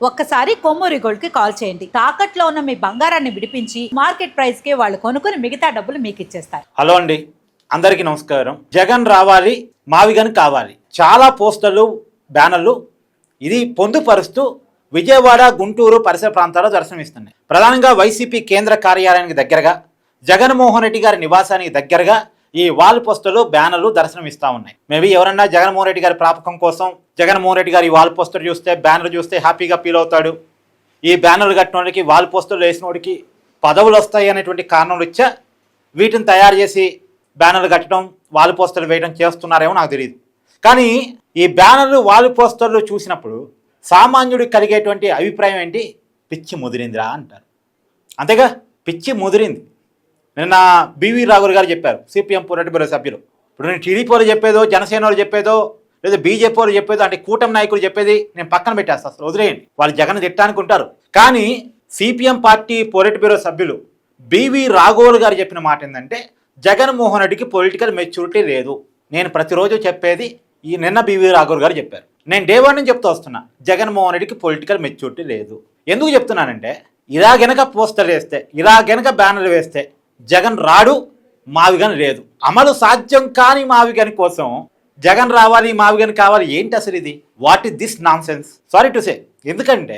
ఒక్కసారి కొమ్మూరి గోల్డ్ కి కాల్ చేయండి. తాకట్లో ఉన్న మీ బంగారాన్ని విడిపించి మార్కెట్ ప్రైస్ కి వాళ్ళు కొనుక్కుని మిగతా డబ్బులు మీకు ఇచ్చేస్తారు. హలో అండి, అందరికీ నమస్కారం. జగన్ రావాలి, మావిగన్ కావాలి. చాలా పోస్టర్లు, బ్యానర్లు ఇది పొందుపరుస్తూ విజయవాడ, గుంటూరు పరిసర ప్రాంతాల్లో దర్శనమిస్తున్నాయి. ప్రధానంగా వైసీపీ కేంద్ర కార్యాలయానికి దగ్గరగా, జగన్మోహన్ రెడ్డి గారి నివాసానికి దగ్గరగా ఈ వాల్ పోస్టర్లు, బ్యానర్లు దర్శనమిస్తూ ఉన్నాయి. మేబీ ఎవరన్నా జగన్మోహన్ రెడ్డి గారి ప్రాపకం కోసం జగన్మోహన్ రెడ్డి గారి వాల్ పోస్టర్ చూస్తే, బ్యానర్ చూస్తే హ్యాపీగా ఫీల్ అవుతాడు. ఈ బ్యానర్లు కట్టినోడికి, వాల్ పోస్టర్లు వేసినోడికి పదవులు వస్తాయి అనేటువంటి కారణం ఇచ్చా వీటిని తయారు చేసి బ్యానర్లు కట్టడం, వాల్ పోస్టర్లు వేయడం చేస్తున్నారేమో నాకు తెలియదు. కానీ ఈ బ్యానర్లు, వాల్ పోస్టర్లు చూసినప్పుడు సామాన్యుడికి కలిగేటువంటి అభిప్రాయం ఏంటి? పిచ్చి ముదిరిందిరా అంటారు. అంతేగా, పిచ్చి ముదిరింది. నిన్న బివి రాఘుల్ గారు చెప్పారు, సిపిఎం పొలిట్ బ్యూరో సభ్యులు. ఇప్పుడు నేను టీడీపీ వాళ్ళు చెప్పేదో, జనసేన వాళ్ళు చెప్పేదో, లేదా బీజేపీ వాళ్ళు చెప్పేదో, అంటే కూటమి నాయకులు చెప్పేది నేను పక్కన పెట్టేస్తాను, అసలు వదిలేయండి. వాళ్ళు జగన్ తిట్టడానికి ఉంటారు. కానీ సిపిఎం పార్టీ పొలిట్ బ్యూరో సభ్యులు బివి రాఘుల్ గారు చెప్పిన మాట ఏంటంటే, జగన్మోహన్ రెడ్డికి పొలిటికల్ మెచ్యూరిటీ లేదు. నేను ప్రతిరోజు చెప్పేది ఈ నిన్న బివి రాఘుల్ గారు చెప్పారు. నేను డే వన్ నుంచి చెప్తూ వస్తున్నా, జగన్మోహన్ రెడ్డికి పొలిటికల్ మెచ్యూరిటీ లేదు. ఎందుకు చెప్తున్నానంటే, ఇలా గనక పోస్టర్ వేస్తే, ఇలా గనక బ్యానర్ వేస్తే జగన్ రాడు, మావిగన్ లేదు. అమలు సాధ్యం కాని మావిగన్ కోసం జగన్ రావాలి, మావిగన్ కావాలి. ఏంటి అసలు ఇది? What is this non sense? Sorry to say. ఎందుకంటే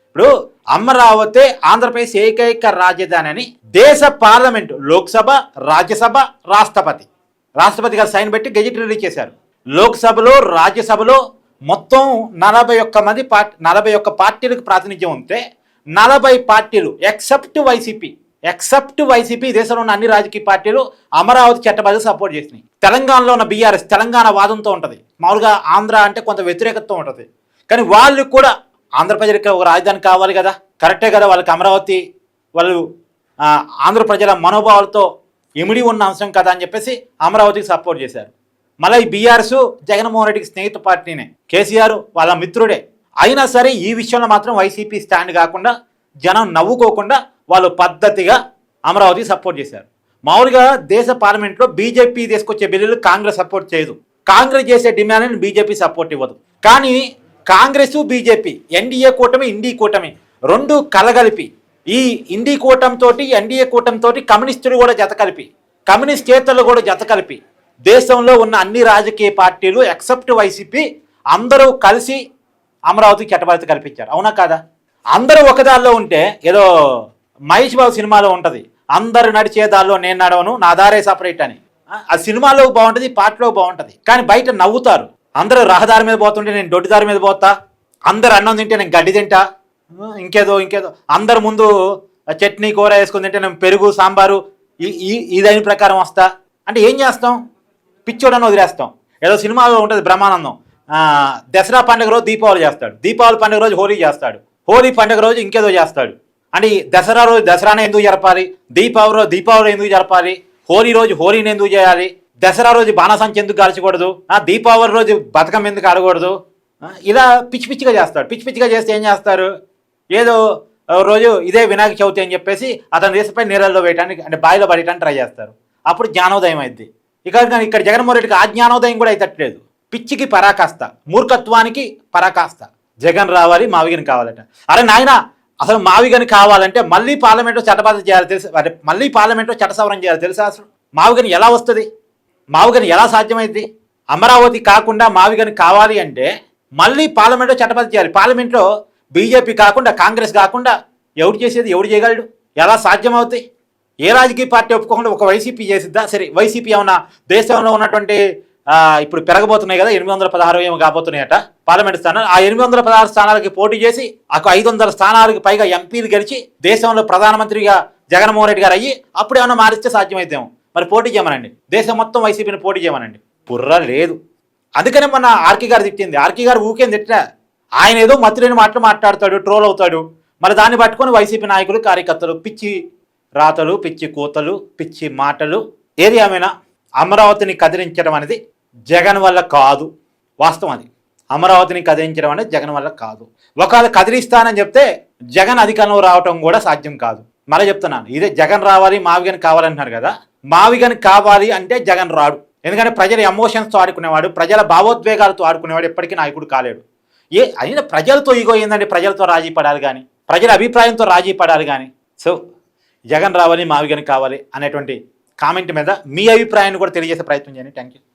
ఇప్పుడు అమరావతి ఆంధ్రప్రదేశ్ ఏకైక రాజధాని అని దేశ పార్లమెంటు, లోక్సభ, రాజ్యసభ, రాష్ట్రపతి గారు సైన్ పెట్టి గెజిట్ రిలీజ్ చేశారు. లోక్సభలో, రాజ్యసభలో మొత్తం 41 పార్టీలకు ప్రాతినిధ్యం ఉంటే 40 పార్టీలు ఎక్సెప్ట్ వైసీపీ దేశంలో ఉన్న అన్ని రాజకీయ పార్టీలు అమరావతి చట్టబద్ధత సపోర్ట్ చేసినాయి. తెలంగాణలో ఉన్న బీఆర్ఎస్ తెలంగాణ వాదంతో ఉంటుంది. మామూలుగా ఆంధ్ర అంటే కొంత వ్యతిరేకతతో ఉంటుంది. కానీ వాళ్ళు కూడా ఆంధ్ర ప్రజలకు ఒక రాజధాని కావాలి కదా, కరెక్టే కదా, వాళ్ళకి అమరావతి, వాళ్ళు ఆంధ్ర ప్రజల మనోభావాలతో ఇమిడి ఉన్న అంశం కదా అని చెప్పేసి అమరావతికి సపోర్ట్ చేశారు. మళ్ళీ ఈ బీఆర్ఎస్ జగన్మోహన్ రెడ్డికి స్నేహిత పార్టీనే, కేసీఆర్ వాళ్ళ మిత్రుడే. అయినా సరే ఈ విషయంలో మాత్రం వైసీపీ స్టాండ్ కాకుండా, జనం నవ్వుకోకుండా వాళ్ళు పద్ధతిగా అమరావతికి సపోర్ట్ చేశారు. మామూలుగా దేశ పార్లమెంట్లో బీజేపీ తీసుకొచ్చే బిల్లులు కాంగ్రెస్ సపోర్ట్ చేయదు. కాంగ్రెస్ చేసే డిమాండ్ని బీజేపీ సపోర్ట్ ఇవ్వదు. కానీ కాంగ్రెస్, బీజేపీ, ఎన్డీఏ కూటమి, ఇండీ కూటమి రెండు కలగలిపి, ఈ ఇండీ కూటమితో, ఎన్డీఏ కూటమితో కమ్యూనిస్టులు కూడా జత కలిపి, కమ్యూనిస్ట్ చేతలు కూడా జత కలిపి, దేశంలో ఉన్న అన్ని రాజకీయ పార్టీలు ఎక్సెప్ట్ వైసీపీ అందరూ కలిసి అమరావతికి చట్టబద్ధత కల్పించారు. అవునా కాదా? అందరూ ఒకదారిలో ఉంటే, ఏదో మహేష్ బాబు సినిమాలో ఉంటుంది, అందరు నడిచే దారిలో నేను నడవను, నా దారే సపరేట్ అని. ఆ సినిమాలో బాగుంటుంది, పాటలో బాగుంటుంది. కానీ బయట నవ్వుతారు. అందరూ రహదారి మీద పోతుంటే నేను దొడ్డి దారి మీద పోతా, అందరు అన్నం తింటే నేను గడ్డి తింటా, ఇంకేదో అందరు ముందు చట్నీ కూర వేసుకుని తింటే నేను పెరుగు, సాంబారు ఇదైన ప్రకారం వస్తా అంటే ఏం చేస్తాం? పిచ్చోడని వదిలేస్తాం. ఏదో సినిమాలో ఉంటుంది బ్రహ్మానందం, దసరా పండుగ రోజు దీపావళి చేస్తాడు, దీపావళి పండుగ రోజు హోలీ చేస్తాడు, హోలీ పండుగ రోజు ఇంకేదో చేస్తాడు. అంటే దసరా రోజు దసరానే ఎందుకు జరపాలి, దీపావళి రోజు దీపావళి ఎందుకు జరపాలి, హోలీ రోజు హోలీని ఎందుకు చేయాలి, దసరా రోజు బాణసంచి ఎందుకు కాల్చకూడదు, దీపావళి రోజు బతుకమ్మ ఎందుకు ఆడకూడదు, ఇలా పిచ్చిగా చేస్తాడు. పిచ్చిగా చేస్తే ఏం చేస్తారు? ఏదో రోజు ఇదే వినాయక చవితి అని చెప్పేసి అతని దేశపై నీళ్ళల్లో వేయడానికి, అంటే బావిలో పడటానికి ట్రై చేస్తారు. అప్పుడు జ్ఞానోదయం అయింది. ఇక్కడ జగన్మోహన్ రెడ్డికి ఆ జ్ఞానోదయం కూడా అయితట్లేదు. పిచ్చికి పరాకాష్ట, మూర్ఖత్వానికి పరాకాష్ట. జగన్ రావాలి, మావిగన్ కావాలట. అరే నాయన, అసలు మావిగన్ కావాలంటే మళ్ళీ పార్లమెంట్లో చట్టబద్ధత చేయాలి తెలుసు, మళ్ళీ పార్లమెంట్లో చట్ట సవరణ చేయాలి తెలుసా? అసలు మావిగన్ ఎలా వస్తుంది? మావిగన్ ఎలా సాధ్యమైంది? అమరావతి కాకుండా మావిగన్ కావాలి అంటే మళ్ళీ పార్లమెంట్లో చట్టబద్ధత చేయాలి. పార్లమెంట్లో బీజేపీ కాకుండా, కాంగ్రెస్ కాకుండా ఎవరు చేసేది? ఎవరు చేయగలడు? ఎలా సాధ్యమవుతాయి? ఏ రాజకీయ పార్టీ ఒప్పుకోకుండా ఒక వైసీపీ చేసిద్దా? సరే, వైసీపీ ఏమన్నా దేశంలో ఉన్నటువంటి ఇప్పుడు పెరగబోతున్నాయి కదా, 816 ఏమో కాబోతున్నాయట పార్లమెంట్ స్థానాలు. ఆ 816 స్థానాలకి పోటీ చేసి 500 స్థానాలకు పైగా ఎంపీలు గెలిచి దేశంలో ప్రధానమంత్రిగా జగన్మోహన్ రెడ్డి గారు అయ్యి అప్పుడు ఏమన్నా మారిస్తే సాధ్యమైతేమో. మరి పోటీ చేయమనండి, దేశం మొత్తం వైసీపీని పోటీ చేయమనండి. బుర్ర లేదు. అందుకనే మొన్న ఆర్కే గారు తిట్టింది. ఆర్కే గారు ఊకేం తిట్టా, ఆయన ఏదో మత్తులేని మాటలు మాట్లాడతాడు, ట్రోల్ అవుతాడు. మరి దాన్ని పట్టుకొని వైసీపీ నాయకులు, కార్యకర్తలు పిచ్చి రాతలు, పిచ్చి కూతలు, పిచ్చి మాటలు. ఏది ఏమైనా అమరావతిని కదిలించడం అనేది జగన్ వల్ల కాదు. వాస్తవం అది. అమరావతిని కదిలించడం అనేది జగన్ వల్ల కాదు. ఒకవేళ కదిలిస్తానని చెప్తే జగన్ అధికారంలో రావటం కూడా సాధ్యం కాదు. మళ్ళీ చెప్తున్నాను, ఇదే జగన్ రావాలి, మావిగన్ కావాలంటున్నారు కదా, మావిగన్ కావాలి అంటే జగన్ రాడు. ఎందుకంటే ప్రజల ఎమోషన్స్తో ఆడుకునేవాడు, ప్రజల భావోద్వేగాలతో ఆడుకునేవాడు ఎప్పటికీ నాయకుడు కాలేడు. అయినా ప్రజలతో ఈగో ఏందండి? ప్రజలతో రాజీ పడాలి కానీ, ప్రజల అభిప్రాయంతో రాజీ పడాలి కానీ. సో జగన్ రావాలి, మావి కానీ కావాలి అనేటువంటి కామెంట్ మీద మీ అభిప్రాయాన్ని కూడా తెలియజేసే ప్రయత్నం చేయండి. Thank you.